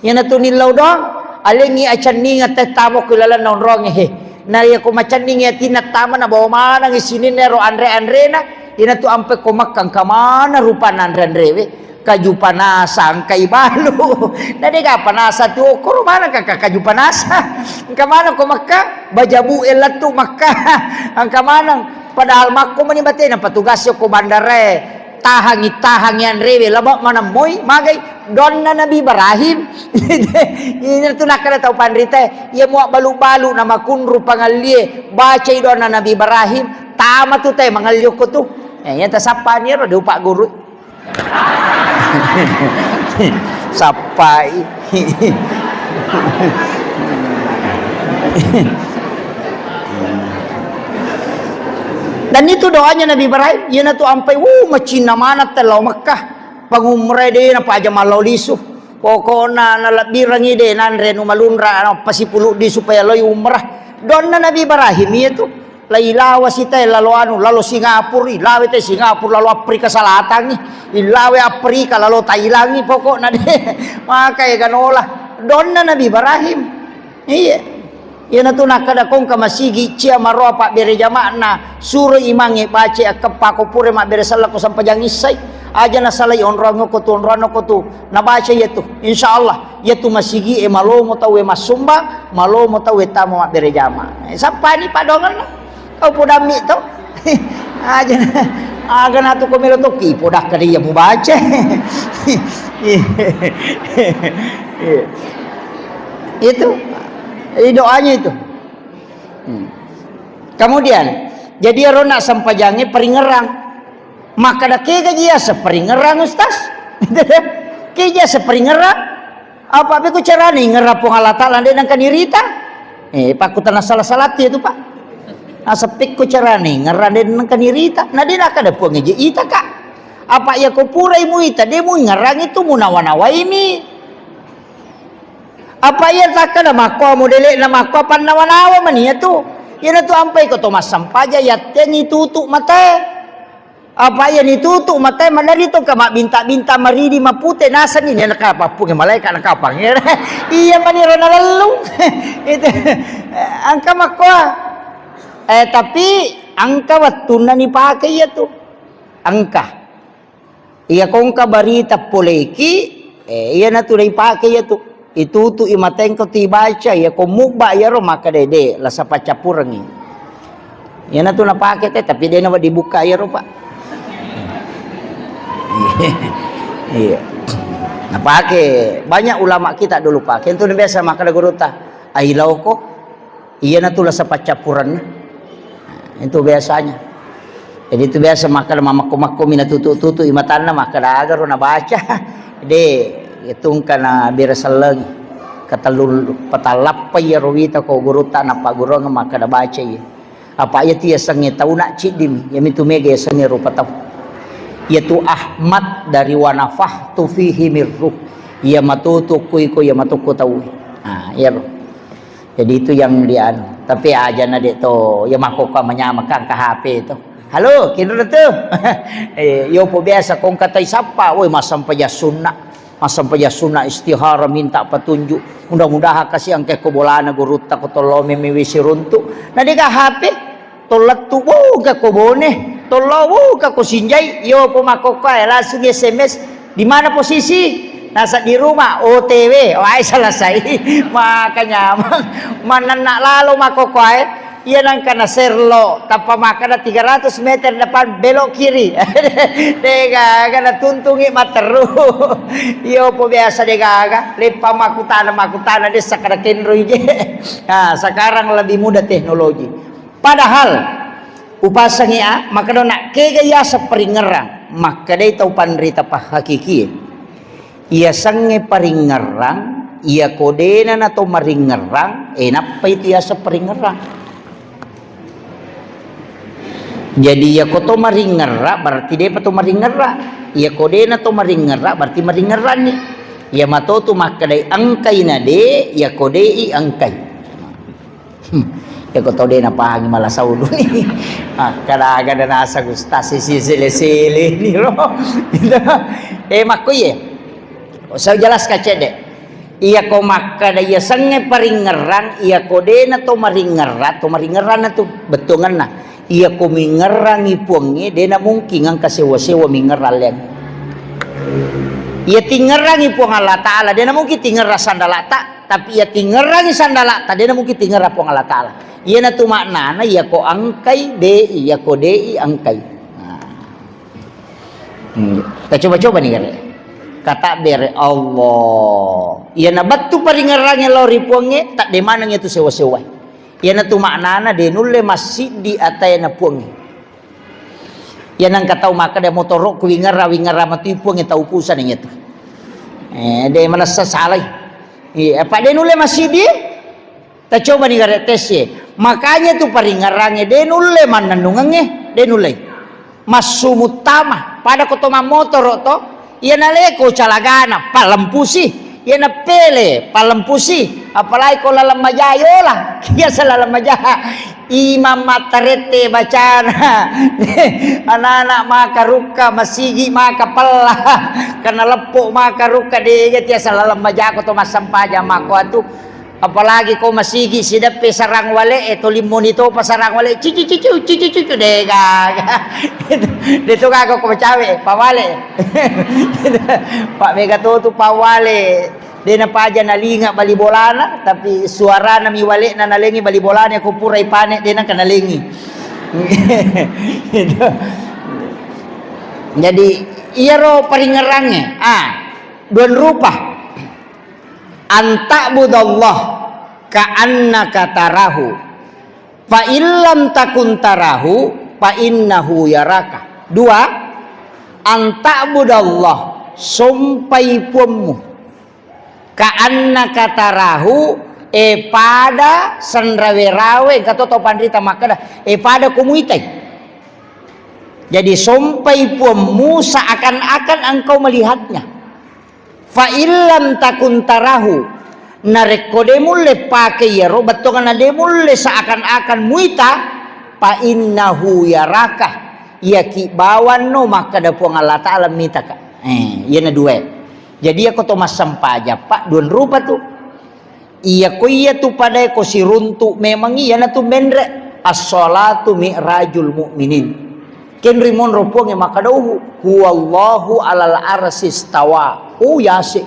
yana tu nilaw dong alengi acan ninga tetamo kulalan non rong he na ya ko macaning ya tinatama na bawa mana ngisinin nero Andre na ina tu ampe ko makkang kamana rupa Andre we kaju panasang kay balo na de ka panasa tu ko mana ka kaju panasa kamana ko makka bajabu elatu makka ang kamana padahal makko manibate na patugas yo ko bandare tahang yan rewe labak mana moy magay don na Nabi Ibrahim ini tu nak kena tahu pandrite ia muak balu-balu nama kunru pangalie baca don na Nabi Ibrahim tama tu teh mangalyo ko tu ya ta sapa ni ro de pak guru sapai dan itu doanya Nabi Ibrahim ia na tu ampai macina mana telau Mekah pangumre de na paja malau lisu pokona na labirangi de nan renu malunra pasipulu di supaya loy umrah don na Nabi Ibrahim ia tu lailawa sita lalu anu lalu Singapura ilawe te Singapura lalu Afrika Selatan ni ilawe Afrika lalu Thailand ni pokokna de makai kanola don na Nabi Ibrahim iya ia na tu nakada kong kamasigi cia maro pak bere jamaah suruh imange baca kepa ko pure mak bere salah ko sampai jangisai aja na salai onrang ko tu na baca ya tu insyaallah ya tu masigi malo mo tahu masumba malo mo tahu tamu mak bere jamaah sampai ni pak dongan kau podami tu aja aga na tu ko melo to ki podak kali ya mu baca itu doanya itu. Kemudian jadi rona sampajange peringerang maka dak kega dia seperingerang ustaz keja seperingerang apa be ku carane ngerapung Allah taala nang kanirita pakutan salah itu pak asepik ku carane ngerande nang kanirita na dina kada puang ngeje ita kak apa ya ko purai mu ita de mu ngerang itu munawana-waimi apa ia takkan nama ko modele nama ko pannawa-nawa man iya tu ia tu ampai ko Thomas sampaja ya ni tutu mate apa ia ni tutu mate manari to kama binta-binta maridi mapute nasan ini nak apa pu malaikat nak apa iya manira lalu itu angka makwa tapi angka watuna ni pakai ya tu angka iya kongka barita poleki iya na tu dai pakai ya tu itu tu imateng ko ti baca ya ko mugba ya ro maka dede la sa pacapurangi ya na tu na paket tapi dia na dibuka ya ro pak iya na pakai banyak ulama kita dulu pakai itu biasa maka da guru ta ailau ko iya na tu la sa pacapuran itu biasanya jadi itu biasa maka mama-mama mina tutu imatanna maka da agar na baca de itong kana birasalang katalul patalap pa yarwita ko guruta na paguro nga makada baca ya apa ya tiya sangi tauna cidim ya mitumege sangi rupataw yaitu Ahmad dari wanafah tu fihi mirruh ya matutu kuy ko ya matuku tahu ya jadi itu yang dia tapi aja na dito ya makoka manyamakan ka HP itu halo kinro tu yo po biasa kong katay sapa oy masampaya sunna masampaya sunnah istihara minta petunjuk mudah-mudahan kasih angke kobolana guru tak tolo memiwisi runtu na di ka HP tolat tu ka kobone tolo ka ko sinjay yo pumakoka langsung SMS di mana posisi nasa di rumah OTW ay selesai makanya manana lalo makoka iya nang kana serlo tanpa makana 300 meter depan belok kiri dega kana tuntungi materu iyo po biasa dega lepa makutana de sakara kenro ije nah sekarang lebih mudah teknologi padahal upasangi maka dona kegaya seperingerang maka dai tau pandrita pa hakiki iya sange paringerang iya kodena atau maringerang enak pa itu ya seperingerang. Jadi ya koto maringera berarti dia pato maringera ya kodena to maringera berarti maringera ni ya mato tu makadai angkai nade ya kodei angkai ya koto dena pahangi malah saudu ni kada ada nasa gustasi sile ni lo makuye saya jelas kacede iya ko maka da iya sange paringerang iya ko de na to maringeran na to betungan na iya ko mingerang ipuangi de na mungkin ang kasewa-sewa mingeral yan iya tingerang ipuang Allah Ta'ala de na mungkin tingerang sandalata tapi iya tingerang sandalata de na mungkin tingerang puang Allah Ta'ala iya na to makna na iya ko angkay de iya ko de angkay. Kita coba-coba nih kata bere Allah iya na batu paringerangnya lori puangnya tak de manang itu sewa-sewa iya na tu maknana de nulle masjid di atay na puangnya iya nang katau maka de motorok wingara mati puangnya tau pusan yang itu de mana sasalay iya apa de nulle masjid di tak coba nih tes makanya tu paringerangnya de nulle manandungangnya de nulle masumutama pada kotoma motor to iya na leko calagana palempusi iya na pele palempusi apalagi ko lalam majayo lah iya sa lalam majaha imam matarete bacana anak-anak maka ruka masigi maka pala karena lepuk maka ruka de tiasa lalam majaha ko to masampaja mako atu apalagi kau masigi sidape sarang wale eto limon itu pasarang wale cici dega itu kagak ko cawe pawale Pak Mega tu pawale de na paja na linga bali bolana tapi suara na mi wale na nalengi bali bolana ko purai pane de na kanalengi jadi iya ro paringerangnya don rupa anta'budallah ka'annaka tarahu fa illam takun tarahu fa innahu yaraka. Dua, anta'budallah sumpai puammu ka'annaka tarahu pada sanrawe-rawe katoto pandrita makada pada kumuitai. Jadi sumpai puammu seakan-akan engkau melihatnya. Fa illam takun tarahu nareko de mulle pake yaro batongan de mulle seakan-akan muita pa innahu yaraka ya ki bawan no maka da puang Allah Ta'ala mita ka iya na dua jadi aku to masampaja pak duan rupa tu iya ko iya tu pada ko si runtu memang iya na tu mendre as-salatu mi'rajul mu'minin kenri mon ropuang ya maka dauhu huwallahu alal arsistawa yase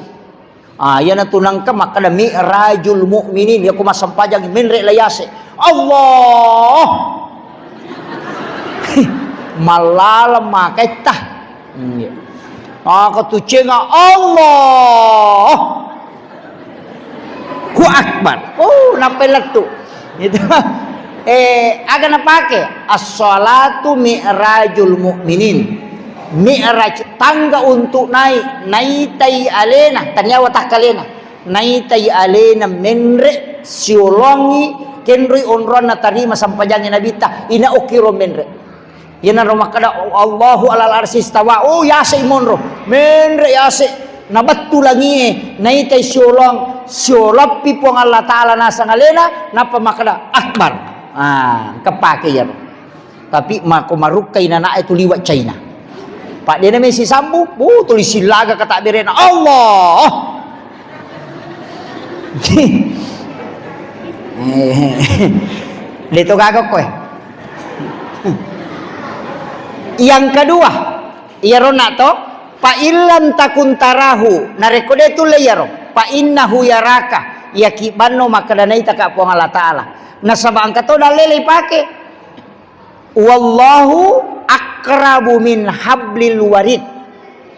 yan na tunang ka maka da mi'rajul mu'minin ya ko masampajang menre la yase Allah malalam makay ta ako tu nga Allah ku akbar napelat tu itu aga na pake as-salatu mi'rajul mu'minin mi'raj tangga untuk naik tai alena tanyawa takalena naik tai alena menre siolongi kenri onron na tarima sampajangin nabita ina okiro menre yana rumah kada Allahu alal arsis tawa yase imonro menre yase nabattu langi naik tai siolapi puang Allah Ta'ala nasa ngalena napa makada akbar kepake ya tapi mako marukai nana itu liwat China Pak dia namanya si sambu tulis silaga kata berena Allah dito kagak kowe yang kedua iya rona to pa illam takun tarahu narekode tu layaro pa innahu yaraka ya kibano makadanai taka puang Allah Ta'ala nasaba angka to dalele pake wallahu akrabu min hablil warid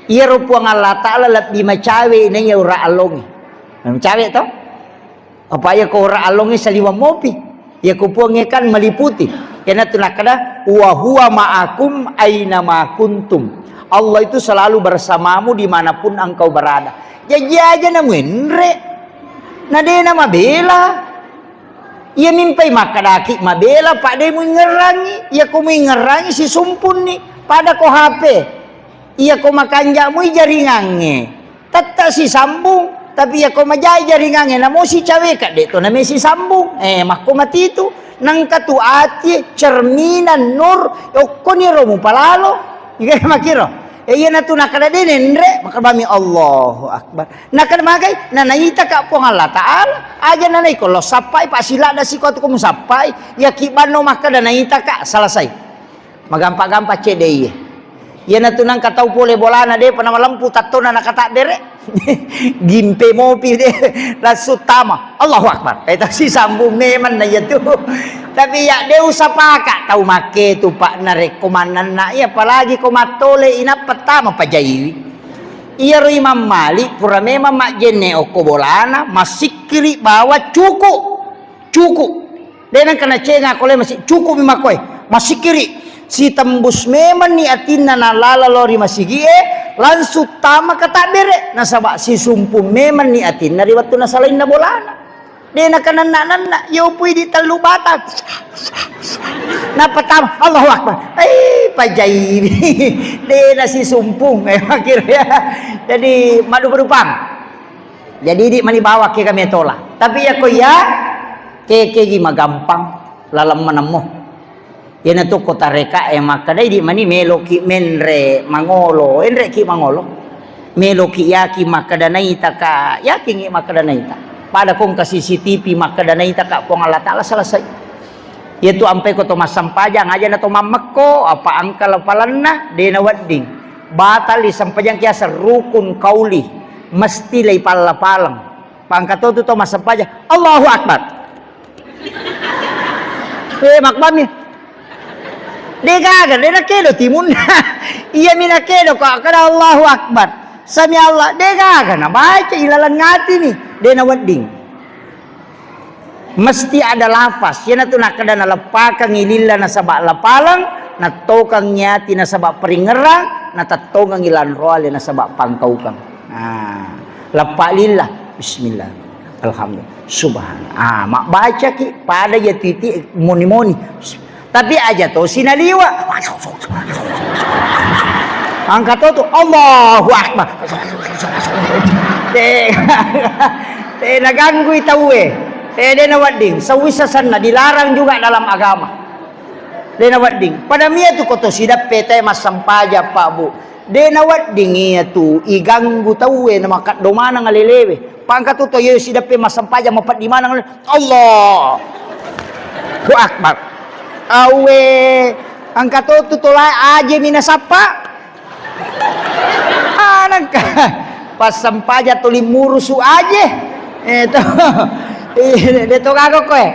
iya rupuang Allah Ta'ala lebih macawe ini ya ura alongi macawe to apa ya ko ura alongi saliwa mopi ya kupuangnya kan meliputi karena tunakada wa huwa ma'akum aina ma kuntum Allah itu selalu bersamamu dimanapun engkau berada jadi aja na menre nadena mabela ia mimpai makadaki mabela pak de mengerangi ia ko mengerangi si sumpun ni pada ko HP ia ko makanja mu jaringange tata si sambung tapi ia ko majai jaringange namo si cawe ka de to na si sambung mako mati itu nang katu ati cerminan nur okko ni romu palalo iga makiro iya na tu nakada dinendre maka bami Allahu akbar nakada magai na naita ka po Allah taala aja na nay ko lo sapai pa sila da si ko kum sapai ya kibano maka da naita ka selesai magampa-gampa cedei iya na tu nang katau pole bolana de pana malampu tatto na nakata bere gimpe mopi de lasutama Allahu akbar eta si sambung neman na ya tu tapi ya deu sapaka tahu make tu pak na rekomanan na ya apalagi ko matole ina pertama pajai iya ro Imam Malik pura memang mak jenne oko bolana masikiri bawa cukup dena kana cenga kole masih cukup mimakoy masikiri si tembus memang ni atina na lala lori masigie lansu tama kata bere nasaba si sumpu memang ni atina riwatu na salain na bolana dena kanan yo pui di telu batak na pertama Allahu akbar pajai dena si sumpung akhirnya jadi madu berupang jadi di mani bawa ke kami tolak tapi ya ko ya ke gima gampang lalam menemuh yana to kota reka maka dai di mani meloki menre mangolo enre ki mangolo meloki yaki maka danai taka yaki maka danai ta pada kong ka CCTV maka danai taka pong Allah taala selesai yaitu ampai ko to masampajang aja na to mamekko apa angkal palanna dena wadding batal di sampajang kiasa rukun kauli mesti lay palapalang pangkato to masampajang Allahu akbar makbami Dega dena kedo timun iya mina kedo kok kada Allahu akbar sami Allah dega na baca ilalan ngati nih dena wedding mesti ada lafaz yana tu nak kada na lepaka ngililla na sabak lapalang na tokang nyati na sabak peringerang na tatong ngilan roale na sabak pangkaukang lepak lillah bismillah alhamdulillah subhanallah mak baca ki pada ya titik moni tapi aja tuh sinaliwa angkat tuh Allahu akbar teh naganggu itawe dena wadding sawisasan na dilarang juga dalam agama dena wadding pada mia tu koto sidap pete mas sampaja pak bu dena wadding iya tu iganggu tawe na makat domana ngalelewe pangkat tu yo sidap mas sampaja mapat di mana Allahu akbar awe angkat tu tola aja mina sapa nangka pas sampaja tuli murusu aja itu itu kagok koe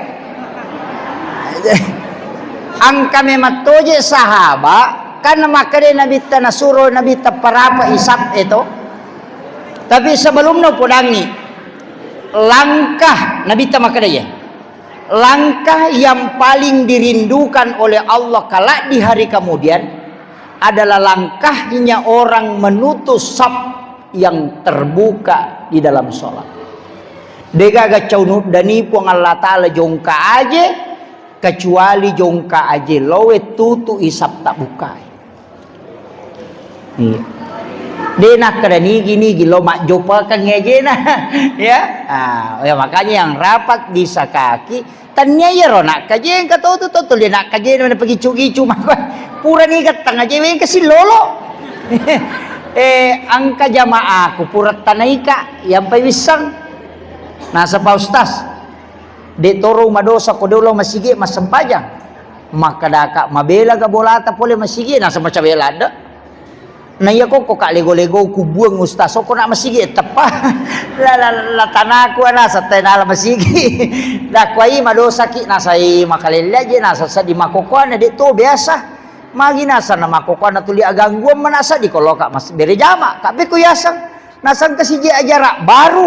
angka mematoje sahaba karena makade nabi tanasuro nabi taparapa isap itu tapi sebelumnya podangi langkah nabi tamakade ya langkah yang paling dirindukan oleh Allah kala di hari kemudian adalah langkahnya orang menutup saf yang terbuka di dalam sholat. Dega gacau dani puang Allah Ta'ala jongka aja kecuali jongka aja lowe tutu isap tak bukai. Iya. Dena kerani gini gilo mak jopa kan ngejena ya. Ya makanya yang rapat di sakaki tanya ya ronak kajen kata tu dia nak kajen mana pergi cuci mak pura ni kat tengah jewen kasi lolo angka jamaah ku pura tanaika yang pawisang nasa pa ustaz de toro madosa ko dolo masigi masempajang maka daka mabela ga bolata pole masigi nasa macabela ada na iya ko kak lego-lego ku buang ustaz ko nak masigi tepa la tanaku ana sa tenala masigi da kwai madosa ki nasai makalella je nasa sa di makokoan de to biasa magi nasa na makokoan tuli agangguan manasa di koloka mas bere jama kape ku yasang nasang kasiji ajara baru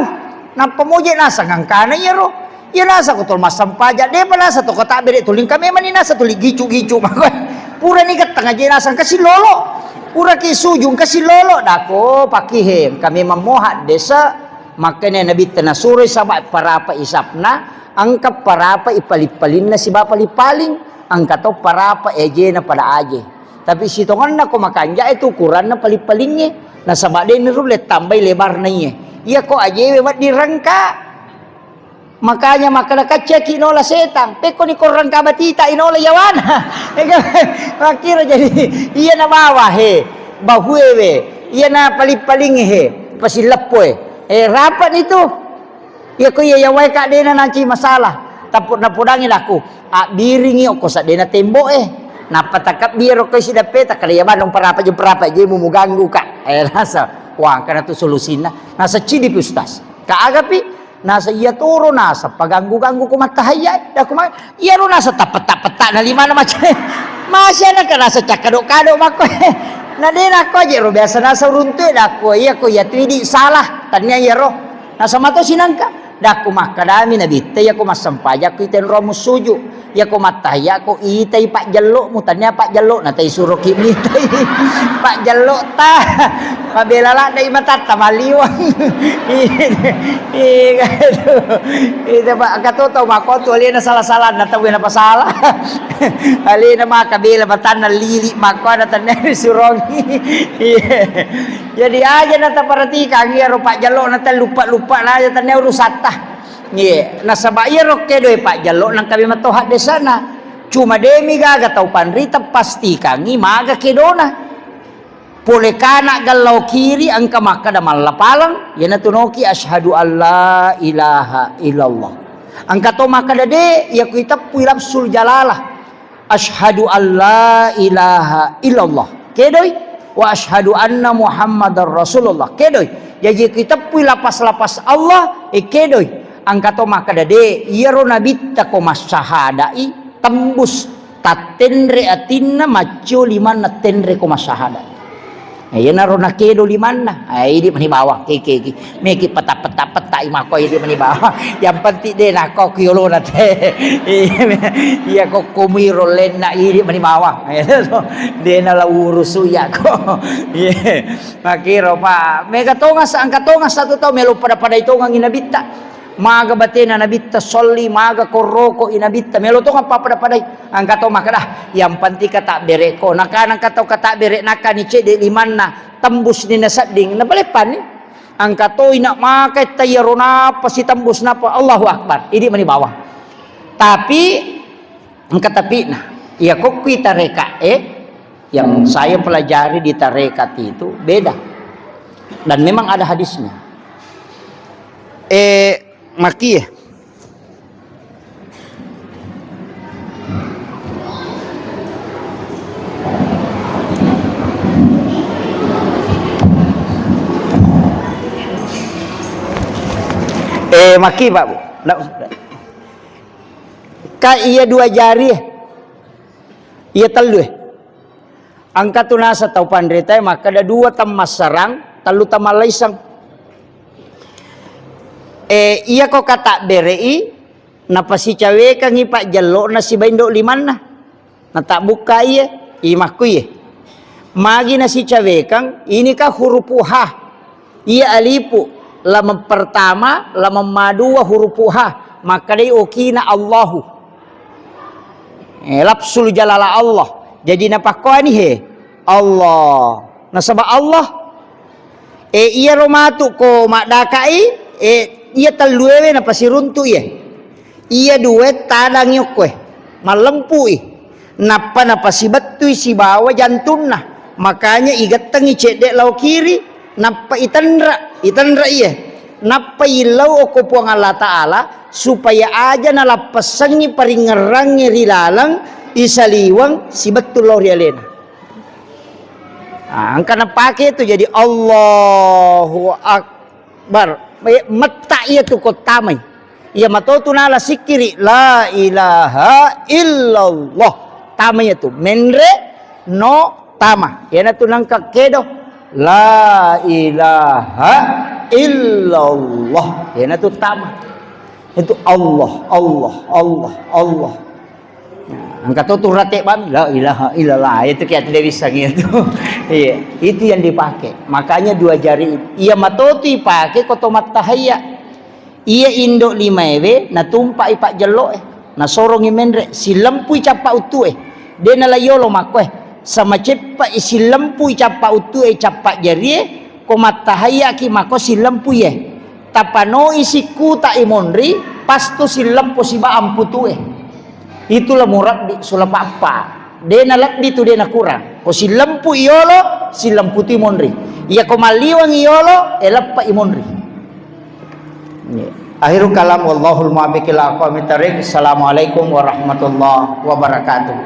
na pemoje nasa ngangkana ya ro ya nasa ko tol masampaja de panasa to kota bere tuling kami mani nasa tuli gicu-gicu makon pura ni kat tengah je nasa kasi lolo pura ki sujung kasi lolo dako pakihem kami memohat desa makanya nabi tanasuri sabat parapa isapna angkap parapa ipalipalin na si bapalipaling angkato parapa eje na pada aje tapi si tongan na ko makanja itu ukuran na palipalingnya na sabade ni rulet tambay lebar na iya iya ko aje wewat dirangka makanya makana kacek inola setang peko ni korang kabatita inola yawana makira jadi iya na bawah bahuewe iya na paling he pasilapoy rapat itu ya ko iya yawai ka dena nanti masalah taput na pudangin aku biringi ko sa dena tembok napatakap biro ko si dapat kaya ba nung parapat je mo ganggu ka nasa wah kana tu solusina nasa cidi pustas kaagapi nasa iya turo nasa paganggu-ganggu ko matahayat da kuma iya ro nasa tapat-tapat na lima na macam masya na ka nasa cakado-kado mako na din ako je ro biasa nasa runtuy da ko iya ko ya tuidi salah tanya iya ro nasa mato sinangka da ko makadami na bitte ya ko masampaya ko iten ro musuju ya ko matahaya ko itay pak jallo mo tanya pak jallo na tay suro kimi tay pak jallo ta mabelala na imata tamaliwang itu pak katoto makoto ali na salah-salah na tawi na pasala ali na makabila batan na lili mako na tanay surongi jadi aja na taparatika ngiro pak jallo na tay lupa-lupa na aja tanay urusata nasa bayar oke doy pak jallo nang kami matohat di sana cuma demi gaga tau panrita pasti kangi maga kedona pole kana galau kiri angka maka da malapalang yana tunoki asyhadu alla ilaha illallah angka to maka dade ya kita puilap sul jalalah asyhadu alla ilaha illallah kedoy wa asyhadu anna muhammadar rasulullah kedoy jadi kita puilap lapas Allah kedoy angkato maka dade iyaro nabitta ko masyahadai tembus tatenre atinna macho liman na tenre ko masyahadai ayan naro na kedo liman na ay di manibawa kiki meki pata imako di manibawa yang penting de nako kyolo na te iya ko kumiro len na di manibawa de na la urusu ya ko makiro pa mega tongas angkatongas satu tao melo pada itu ngang inabitta maga batena nabitta solli maga koroko inabitta meloto kan papada angkato makada yang panti kata bereko nakanang kata berek nakani cede limanna tembus ni nasading na balepan ni angkato ina makai tayarona pasi tembus napa Allahu akbar ini mani bawah tapi angkata pina ya kok kita reka yang saya pelajari di tarekat itu beda dan memang ada hadisnya Maki maki Pak Bu ka iya dua jari iya telu angka tunasa tau pandrita maka ada dua tamas sarang telu tamalaisang iya ko kata berei napasi cawe kang ipak jallo na si baindo liman na tak buka iya imahku iya magi na si cawe kang ini ka huruf ha iya alipu lam pertama lam madua huruf ha maka dai okina Allahu lapsul jalala Allah jadi napako ani he Allah nasaba Allah iya romatu ko makdakai iya teluewe na pasiruntu iya duet tadang yokwe malempu napa na pasibatu si bawa jantunna makanya igatangi cedek lau kiri napa itandra iya napa ilau oko puang Allah Ta'ala supaya aja nalapasangi paringerangi rilalang isaliwang si betul lau rialena angka na pakai itu jadi Allahu Akbar mata iya tu kotamai iya matotu nala sikiri la ilaha illallah tamai itu menre no tama yana tu nangka kedo la ilaha illallah yana tu tama itu Allah angkat tu rate bam la ilaha illallah itu kayak tidak bisa gitu iya itu yang dipakai makanya dua jari iya matoti pakai kotomat tahaya iya indok limaewe na tumpa ipak jelo na sorongi mendre si lempu capa utu de na layolo makwe sama cepa isi lempu capa utu capa jari komat tahaya ki mako si lempu tapano isi kuta imonri pastu si lempu si baam putu itulah murad di sulap apa dena lak di tu dena kurang ko si lampu iolo si lampu timonri iya ko maliwang iolo elappa imonri. Akhirul kalam wallahul muwaffiq ila aqwamit thariq. Assalamualaikum warahmatullahi wabarakatuh.